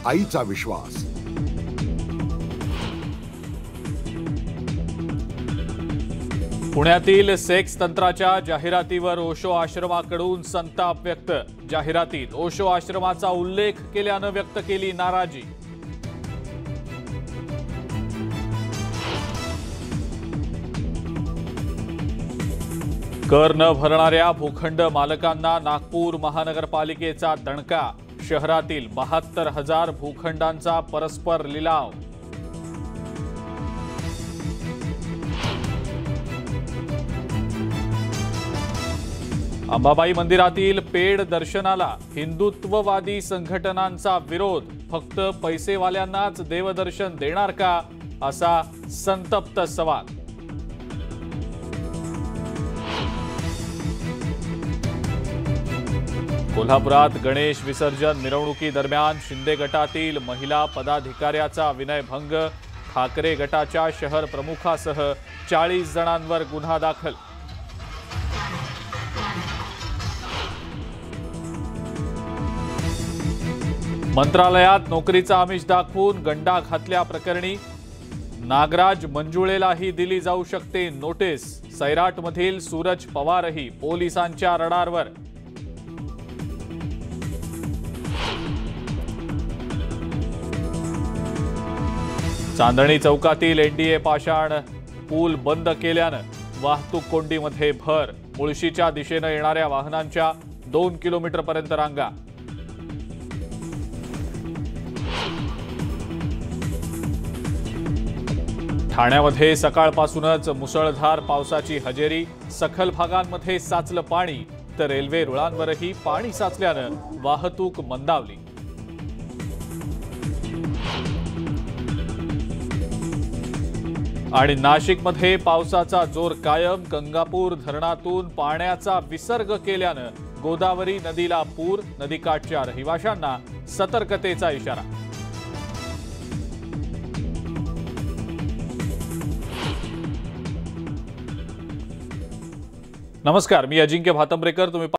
आईचा विश्वास। पुण्यातील सेक्स तंत्राच्या जाहिरातीवर ओशो आश्रमाकडून संताप व्यक्त। जाहिरातीत ओशो आश्रमाचा उल्लेख केल्यानं व्यक्त केली नाराजी। कर न भरणाऱ्या भूखंड मालकांना नागपूर महानगरपालिकेचा दणका। शहरातील 72,000 भूखंडांचा परस्पर लिलाव। अंबाबाई मंदिरातील पेड दर्शनाला हिंदुत्ववादी संघटनांचा विरोध। फक्त पैसेवाल्यांनाच देवदर्शन देणार का, असा संतप्त सवाल। कोल्हापुरात गणेश विसर्जन मिरवणुकीदरम्यान शिंदे गटातील महिला पदाधिकाऱ्याचा विनयभंग। ठाकरे गटाच्या शहर प्रमुखासह 40 जणांवर गुन्हा दाखल। मंत्रालयात नोकरीचा आमिष दाखवून गंडा घातल्याप्रकरणी नागराज मंजुळेलाही दिली जाऊ शकते नोटीस। सैराटमधील सूरज पवारही पोलिसांच्या रडारवर। चांदणी चौकातील एनडीए पाषाण पूल बंद केल्यानं वाहतूक कोंडीमध्ये भर। मुळशीच्या दिशेनं येणाऱ्या वाहनांच्या 2 किलोमीटरपर्यंत रांगा। ठाण्यामध्ये सकाळपासूनच मुसळधार पावसाची हजेरी। सखल भागांमध्ये साचलं पाणी, तर रेल्वे रुळांवरही पाणी साचल्यानं वाहतूक मंदावली। आणि नाशिकमध्ये पावसाचा जोर कायम। गंगापूर धरणातून पाण्याचा विसर्ग केल्यानं गोदावरी नदीला पूर। नदीकाठच्या रहिवाशांना सतर्कतेचा इशारा। नमस्कार, मी अजिंक्य भातंब्रेकर। तुम्ही